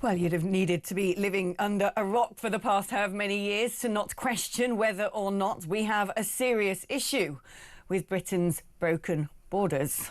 Well, you'd have needed to be living under a rock for the past however many years to not question whether or not we have a serious issue with Britain's broken borders.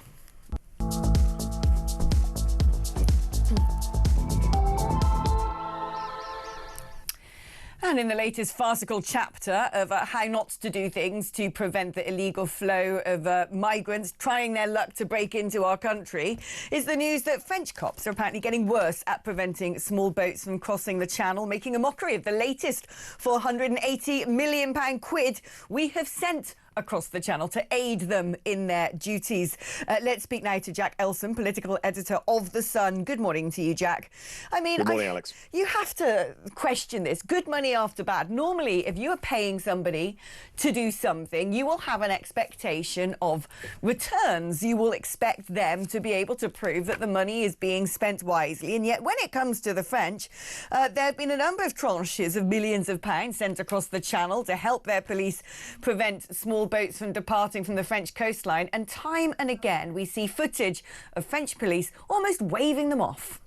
And in the latest farcical chapter of how not to do things to prevent the illegal flow of migrants trying their luck to break into our country is the news that French cops are apparently getting worse at preventing small boats from crossing the channel, making a mockery of the latest £480 million quid we have sent across the channel to aid them in their duties. Let's speak now to Jack Elson, political editor of The Sun. Good morning to you, Jack. I mean, good morning, Alex. You have to question this. Good money after bad. Normally, if you are paying somebody to do something, you will have an expectation of returns. You will expect them to be able to prove that the money is being spent wisely. And yet, when it comes to the French, there have been a number of tranches of millions of pounds sent across the channel to help their police prevent small boats from departing from the French coastline, and time and again we see footage of French police almost waving them off.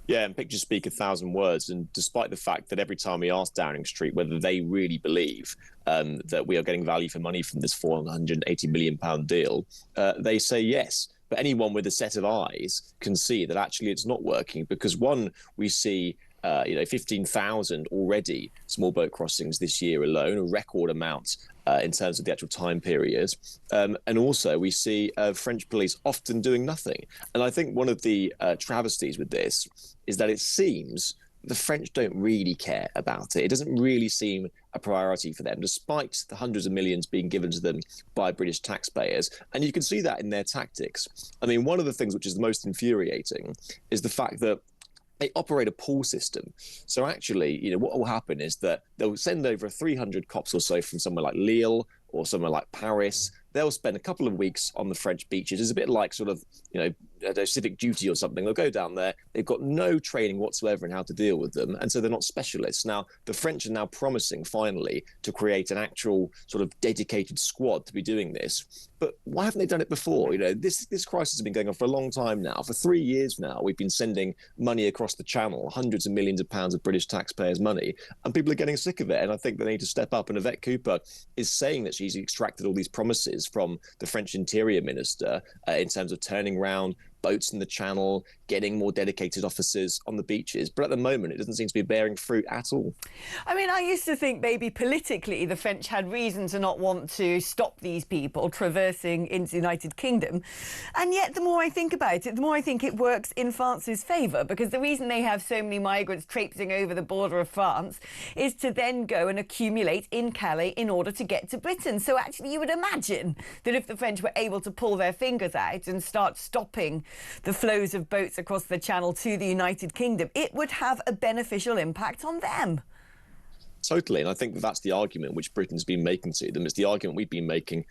Yeah, and pictures speak 1,000 words. And despite the fact that every time we ask Downing Street whether they really believe that we are getting value for money from this £480 million deal, they say yes. But anyone with a set of eyes can see that actually it's not working, because one, we see 15,000 already small boat crossings this year alone, a record amount in terms of the actual time period. And also we see French police often doing nothing. And I think one of the travesties with this is that it seems the French don't really care about it. It doesn't really seem a priority for them, despite the hundreds of millions being given to them by British taxpayers. And you can see that in their tactics. I mean, one of the things which is the most infuriating is the fact that they operate a pool system. So actually, what will happen is that they'll send over 300 cops or so from somewhere like Lille or somewhere like Paris. They'll spend a couple of weeks on the French beaches. It's a bit like sort of, a civic duty or something. They'll go down there. They've got no training whatsoever in how to deal with them. And so they're not specialists. Now, the French are now promising finally to create an actual sort of dedicated squad to be doing this. But why haven't they done it before? This crisis has been going on for a long time now. For 3 years now, we've been sending money across the channel, hundreds of millions of pounds of British taxpayers' money, and people are getting sick of it. And I think they need to step up. And Yvette Cooper is saying that she's extracted all these promises from the French Interior Minister in terms of turning around boats in the channel, getting more dedicated officers on the beaches. But at the moment, it doesn't seem to be bearing fruit at all. I mean, I used to think maybe politically the French had reason to not want to stop these people traversing into the United Kingdom. And yet, the more I think about it, the more I think it works in France's favour, because the reason they have so many migrants traipsing over the border of France is to then go and accumulate in Calais in order to get to Britain. So actually, you would imagine that if the French were able to pull their fingers out and start stopping the flows of boats across the channel to the United Kingdom, it would have a beneficial impact on them. Totally. And I think that's the argument which Britain's been making to them. It's the argument we've been making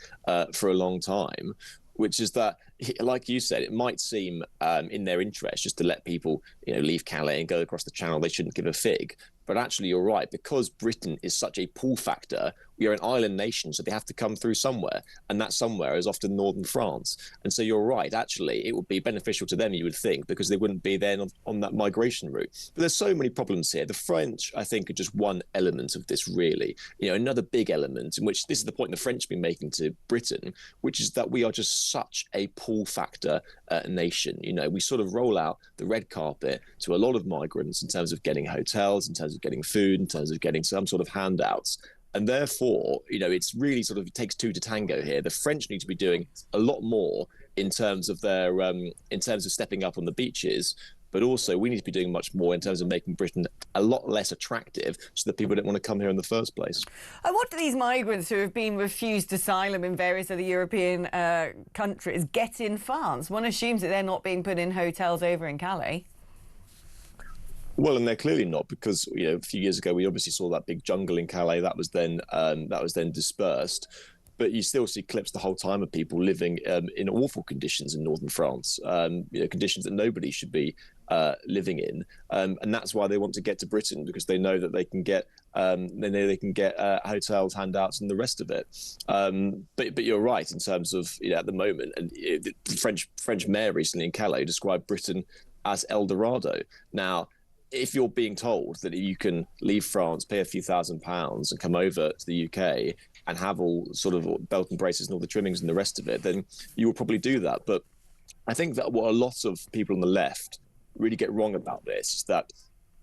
for a long time, which is that, like you said, it might seem in their interest just to let people leave Calais and go across the channel. They shouldn't give a fig. But actually, you're right, because Britain is such a pull factor, we are an island nation, so they have to come through somewhere. And that somewhere is often northern France. And so you're right, actually, it would be beneficial to them, you would think, because they wouldn't be then on that migration route. But there's so many problems here. The French, I think, are just one element of this, really. Another big element, in which this is the point the French have been making to Britain, which is that we are just such a pull factor nation. We sort of roll out the red carpet to a lot of migrants in terms of getting hotels, in terms of getting food, in terms of getting some sort of handouts. And therefore, it's really sort of, it takes two to tango here. The French need to be doing a lot more in terms of their, in terms of stepping up on the beaches. But also we need to be doing much more in terms of making Britain a lot less attractive so that people don't want to come here in the first place. And what do these migrants who have been refused asylum in various other European countries get in France? One assumes that they're not being put in hotels over in Calais. Well, and they're clearly not, because a few years ago we obviously saw that big jungle in Calais that was then dispersed. But you still see clips the whole time of people living in awful conditions in northern France, conditions that nobody should be living in, and that's why they want to get to Britain, because they know that they can get hotels, handouts, and the rest of it. But you're right in terms of at the moment, and the French mayor recently in Calais described Britain as El Dorado. Now, if you're being told that you can leave France, pay a few £1,000s and come over to the UK and have all sort of belt and braces and all the trimmings and the rest of it, then you will probably do that. But I think that what a lot of people on the left really get wrong about this is that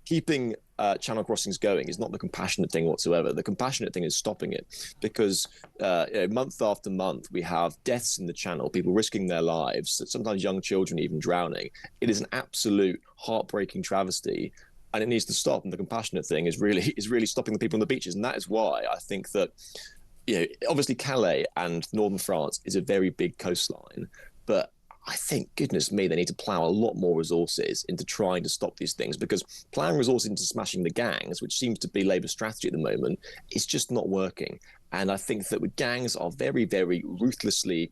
keeping channel crossings going is not the compassionate thing whatsoever. The compassionate thing is stopping it, because month after month we have deaths in the channel, people risking their lives, sometimes young children even drowning. It is an absolute heartbreaking travesty, and it needs to stop. And the compassionate thing is really stopping the people on the beaches. And that is why I think that, obviously Calais and northern France is a very big coastline, but I think, goodness me, they need to plough a lot more resources into trying to stop these things, because ploughing resources into smashing the gangs, which seems to be Labour's strategy at the moment, is just not working. And I think that gangs are very, very ruthlessly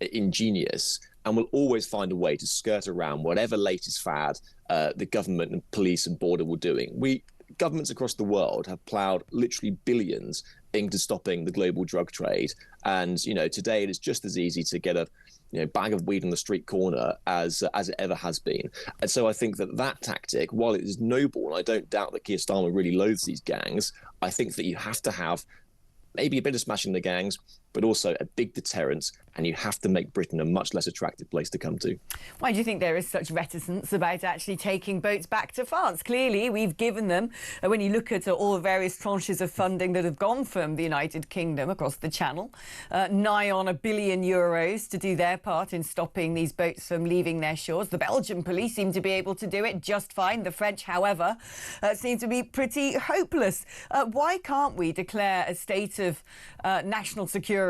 ingenious and will always find a way to skirt around whatever latest fad the government and police and border were doing. Governments across the world have ploughed literally billions into stopping the global drug trade. And, today it is just as easy to get a bag of weed on the street corner as it ever has been. And so I think that tactic, while it is noble, and I don't doubt that Keir Starmer really loathes these gangs, I think that you have to have maybe a bit of smashing the gangs, but also a big deterrent, and you have to make Britain a much less attractive place to come to. Why do you think there is such reticence about actually taking boats back to France? Clearly, we've given them, when you look at all the various tranches of funding that have gone from the United Kingdom across the Channel, nigh on €1 billion to do their part in stopping these boats from leaving their shores. The Belgian police seem to be able to do it just fine. The French, however, seem to be pretty hopeless. Why can't we declare a state of national security,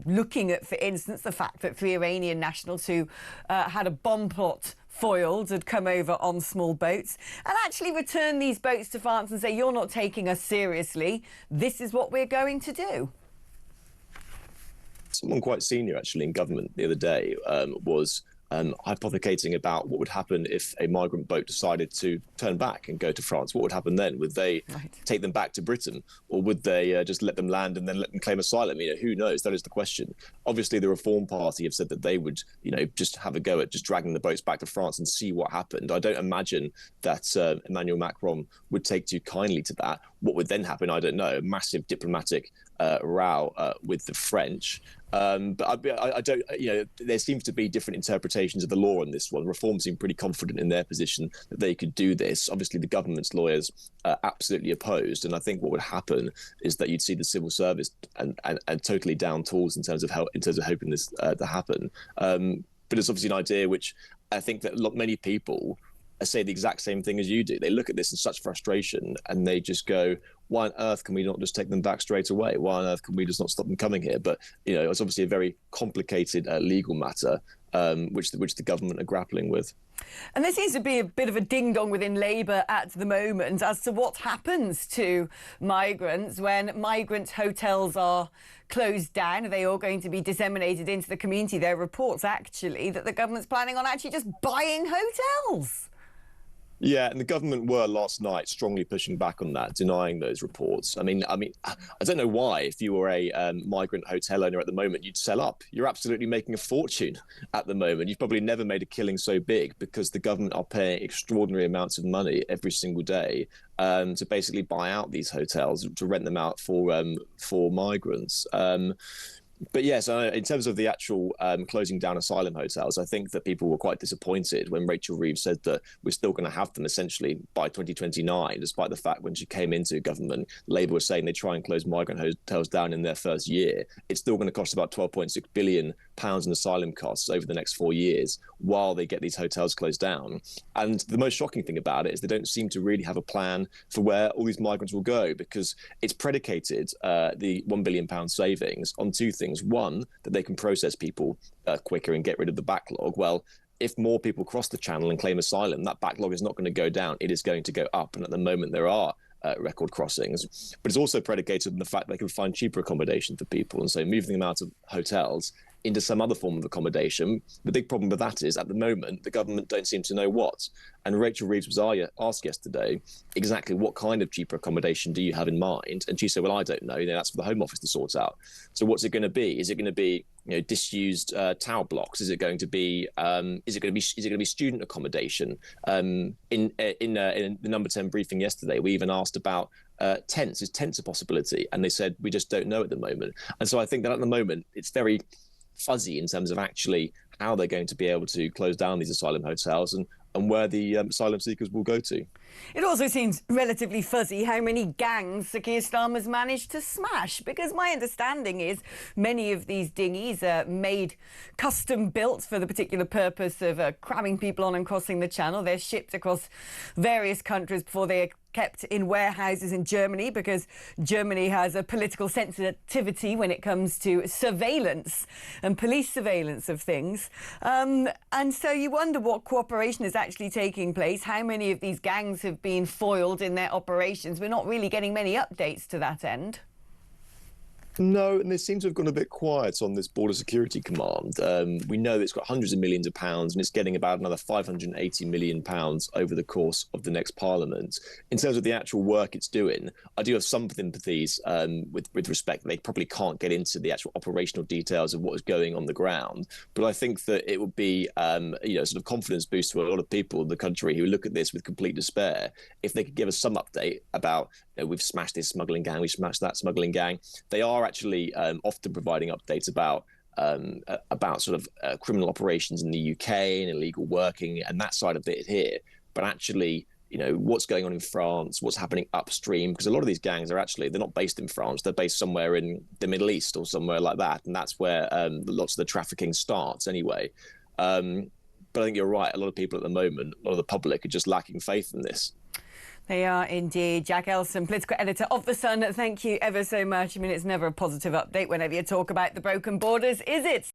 looking at, for instance, the fact that 3 Iranian nationals who had a bomb plot foiled had come over on small boats, and actually return these boats to France and say, you're not taking us seriously, this is what we're going to do? Someone quite senior, actually, in government the other day was hypothecating about what would happen if a migrant boat decided to turn back and go to France. What would happen then? Would they take them back to Britain, or would they just let them land and then let them claim asylum? Who knows? That is the question. Obviously, the Reform Party have said that they would, just have a go at just dragging the boats back to France and see what happened. I don't imagine that Emmanuel Macron would take too kindly to that. What would then happen? I don't know. A massive diplomatic row with the French. But I don't, there seems to be different interpretations of the law on this one. Reform seem pretty confident in their position that they could do this. Obviously, the government's lawyers are absolutely opposed. And I think what would happen is that you'd see the civil service and totally down tools in terms of hoping this to happen. But it's obviously an idea which I think that many people say the exact same thing as you do. They look at this in such frustration and they just go, why on earth can we not just take them back straight away? Why on earth can we just not stop them coming here? But, it's obviously a very complicated legal matter, which the government are grappling with. And there seems to be a bit of a ding-dong within Labour at the moment as to what happens to migrants when migrant hotels are closed down. Are they all going to be disseminated into the community? There are reports, actually, that the government's planning on actually just buying hotels. Yeah, and the government were last night strongly pushing back on that, denying those reports. I mean, I don't know why, if you were a migrant hotel owner at the moment, you'd sell up. You're absolutely making a fortune at the moment. You've probably never made a killing so big because the government are paying extraordinary amounts of money every single day to basically buy out these hotels, to rent them out for migrants. But yes, in terms of the actual closing down asylum hotels, I think that people were quite disappointed when Rachel Reeves said that we're still going to have them essentially by 2029, despite the fact when she came into government, Labour was saying they try and close migrant hotels down in their first year. It's still going to cost about £12.6 billion in asylum costs over the next 4 years while they get these hotels closed down. And the most shocking thing about it is they don't seem to really have a plan for where all these migrants will go, because it's predicated the £1 billion savings on two things. One, that they can process people quicker and get rid of the backlog. Well, if more people cross the channel and claim asylum, that backlog is not going to go down. It is going to go up. And at the moment, there are record crossings. But it's also predicated on the fact they can find cheaper accommodation for people. And so moving them out of hotels into some other form of accommodation. The big problem with that is, at the moment, the government don't seem to know what. And Rachel Reeves was asked yesterday exactly what kind of cheaper accommodation do you have in mind, and she said, "Well, I don't know. That's for the Home Office to sort out." So, what's it going to be? Is it going to be disused tower blocks? Is it going to be student accommodation? In the Number 10 briefing yesterday, we even asked about tents. Is tents a possibility? And they said, we just don't know at the moment. And so I think that at the moment it's very fuzzy in terms of actually how they're going to be able to close down these asylum hotels and where the asylum seekers will go to. It also seems relatively fuzzy how many gangs Sir Keir Starmer's managed to smash, because my understanding is many of these dinghies are made custom built for the particular purpose of cramming people on and crossing the Channel. They're shipped across various countries before they are kept in warehouses in Germany, because Germany has a political sensitivity when it comes to surveillance and police surveillance of things. And so you wonder what cooperation is actually taking place, how many of these gangs have been foiled in their operations. We're not really getting many updates to that end. No, and they seem to have gone a bit quiet on this Border Security Command. We know that it's got hundreds of millions of pounds, and it's getting about another £580 million over the course of the next Parliament. In terms of the actual work it's doing, I do have some sympathies with respect that they probably can't get into the actual operational details of what is going on the ground. But I think that it would be, sort of confidence boost to a lot of people in the country who look at this with complete despair if they could give us some update about, we've smashed this smuggling gang, we've smashed that smuggling gang. They are actually often providing updates about sort of criminal operations in the UK and illegal working and that side of it here. But actually, what's going on in France, what's happening upstream, because a lot of these gangs are actually, they're not based in France, they're based somewhere in the Middle East or somewhere like that. And that's where lots of the trafficking starts anyway. But I think you're right. A lot of people at the moment, a lot of the public are just lacking faith in this. They are indeed. Jack Elson, political editor of The Sun, thank you ever so much. I mean, it's never a positive update whenever you talk about the broken borders, is it?